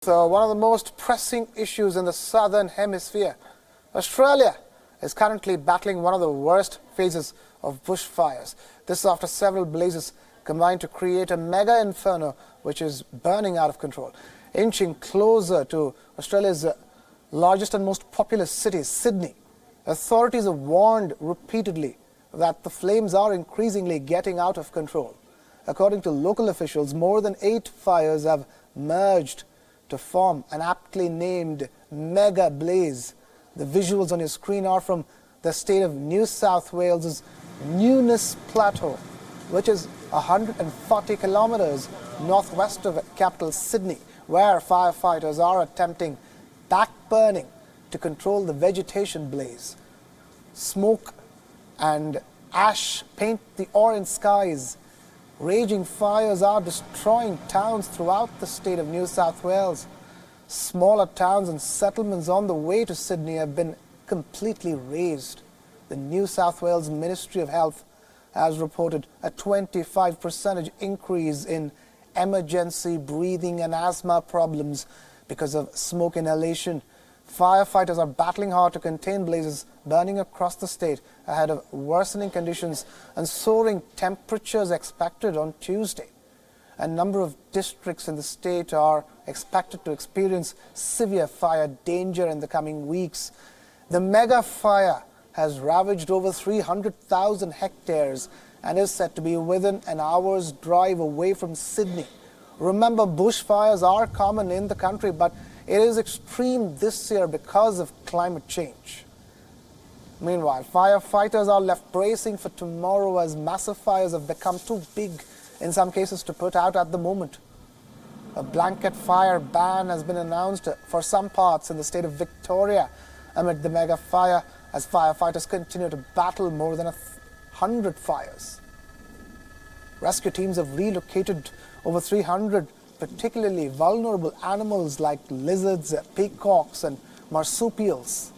So one of the most pressing issues in the southern hemisphere, Australia is currently battling one of the worst phases of bushfires. This after several blazes combined to create a mega inferno which is burning out of control. Inching closer to Australia's largest and most populous city, Sydney, authorities have warned repeatedly that the flames are increasingly getting out of control. According to local officials, more than 8 fires have merged to form an aptly named mega blaze. The visuals on your screen are from the state of New South Wales' Newness Plateau, which is 140 kilometers northwest of capital Sydney, where firefighters are attempting backburning to control the vegetation blaze. Smoke and ash paint the orange skies. Raging fires are destroying towns throughout the state of New South Wales. Smaller towns and settlements on the way to Sydney have been completely razed. The New South Wales Ministry of Health has reported a 25% increase in emergency breathing and asthma problems because of smoke inhalation. Firefighters are battling hard to contain blazes burning across the state ahead of worsening conditions and soaring temperatures expected on Tuesday. A number of districts in the state are expected to experience severe fire danger in the coming weeks. The mega fire has ravaged over 300,000 hectares and is said to be within an hour's drive away from Sydney. Remember, bushfires are common in the country, but it is extreme this year because of climate change. Meanwhile, firefighters are left bracing for tomorrow as massive fires have become too big in some cases to put out at the moment. A blanket fire ban has been announced for some parts in the state of Victoria amid the mega fire as firefighters continue to battle more than 100 fires. Rescue teams have relocated over 300 particularly vulnerable animals like lizards, peacocks and marsupials.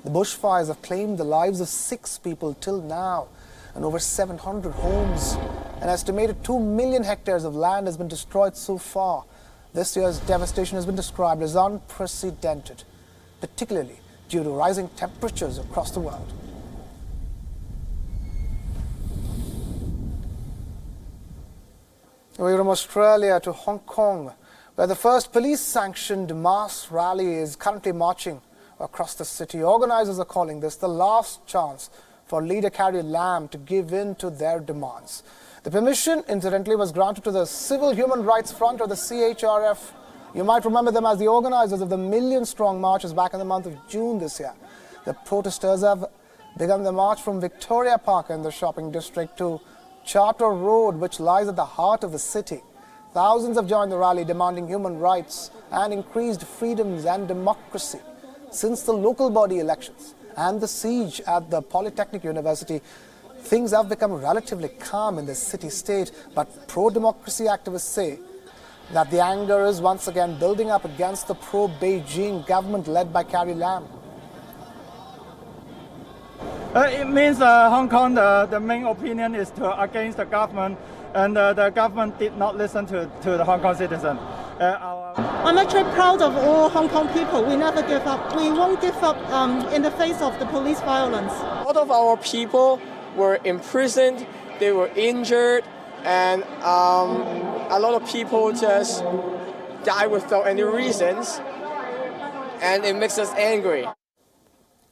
The bushfires have claimed the lives of 6 people till now and over 700 homes. An estimated 2 million hectares of land has been destroyed so far. This year's devastation has been described as unprecedented, particularly due to rising temperatures across the world. We're from Australia to Hong Kong, where the first police-sanctioned mass rally is currently marching across the city. Organizers are calling this the last chance for leader Carrie Lam to give in to their demands. The permission, incidentally, was granted to the Civil Human Rights Front, or the CHRF. You might remember them as the organizers of the million-strong marches back in the month of June this year. The protesters have begun the march from Victoria Park in the shopping district to Charter Road, which lies at the heart of the city. Thousands have joined the rally demanding human rights and increased freedoms and democracy. Since the local body elections and the siege at the Polytechnic University, things have become relatively calm in the city-state, but pro-democracy activists say that the anger is once again building up against the pro-Beijing government led by Carrie Lam. It means Hong Kong, the main opinion is against the government, and the government did not listen to the Hong Kong citizen. I'm actually proud of all Hong Kong people. We never give up. We won't give up in the face of the police violence. A lot of our people were imprisoned, they were injured, and a lot of people just died without any reasons, and it makes us angry.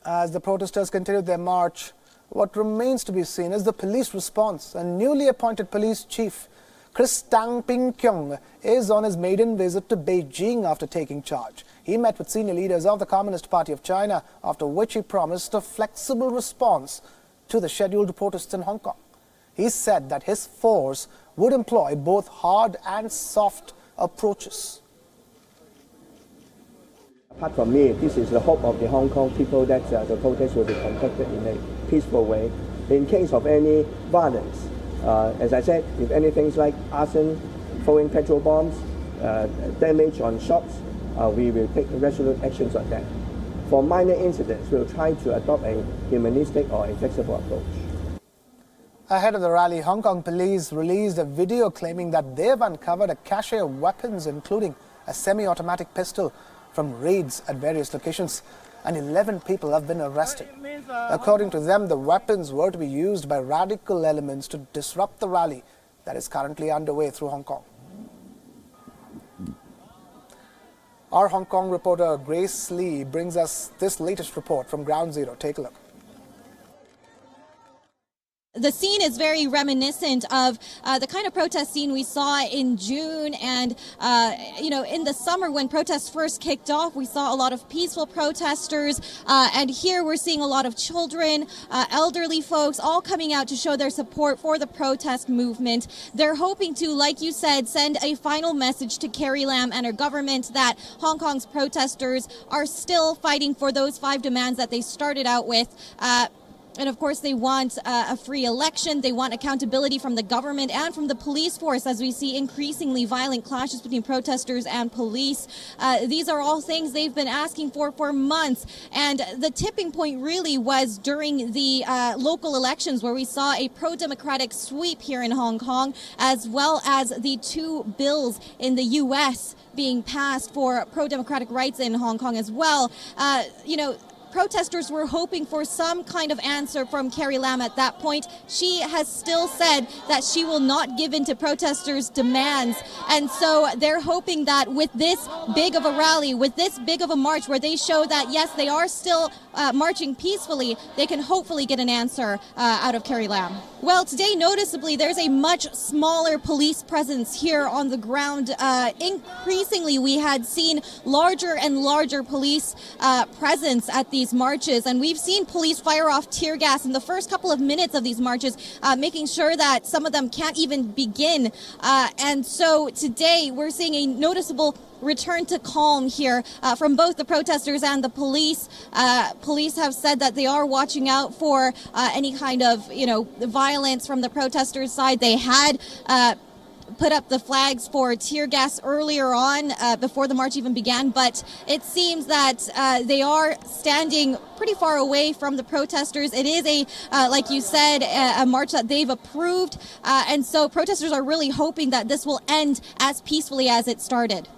As the protesters continued their march, what remains to be seen is the police response. A newly appointed police chief, Chris Tang Ping Kyung, is on his maiden visit to Beijing after taking charge. He met with senior leaders of the Communist Party of China, after which he promised a flexible response to the scheduled protests in Hong Kong. He said that his force would employ both hard and soft approaches. Apart from me, this is the hope of the Hong Kong people that the protest will be conducted in a peaceful way. In case of any violence, as I said, if anything like arson, throwing petrol bombs, damage on shops, we will take resolute actions on that. For minor incidents, we'll try to adopt a humanistic or a flexible approach. Ahead of the rally, Hong Kong police released a video claiming that they've uncovered a cache of weapons, including a semi-automatic pistol from raids at various locations, and 11 people have been arrested. According to them, the weapons were to be used by radical elements to disrupt the rally that is currently underway through Hong Kong. Our Hong Kong reporter Grace Lee brings us this latest report from Ground Zero. Take a look. The scene is very reminiscent of the kind of protest scene we saw in June and, in the summer when protests first kicked off. We saw a lot of peaceful protesters, and here we're seeing a lot of children, elderly folks, all coming out to show their support for the protest movement. They're hoping to, like you said, send a final message to Carrie Lam and her government that Hong Kong's protesters are still fighting for those 5 demands that they started out with. And of course, they want a free election. They want accountability from the government and from the police force as we see increasingly violent clashes between protesters and police. These are all things they've been asking for months. And the tipping point really was during the local elections where we saw a pro-democratic sweep here in Hong Kong, as well as the 2 bills in the U.S. being passed for pro-democratic rights in Hong Kong as well. Protesters were hoping for some kind of answer from Carrie Lam at that point. She has still said that she will not give in to protesters' demands. And so they're hoping that with this big of a rally, with this big of a march where they show that, yes, they are still marching peacefully, they can hopefully get an answer out of Carrie Lam. Well, today, noticeably, there's a much smaller police presence here on the ground. Increasingly, we had seen larger and larger police presence at these marches, and we've seen police fire off tear gas in the first couple of minutes of these marches, making sure that some of them can't even begin. And so today we're seeing a noticeable return to calm here from both the protesters and the police. Police have said that they are watching out for any kind of, violence from the protesters' side. They had put up the flags for tear gas earlier on before the march even began, but it seems that they are standing pretty far away from the protesters. It is like you said, a march that they've approved, and so protesters are really hoping that this will end as peacefully as it started.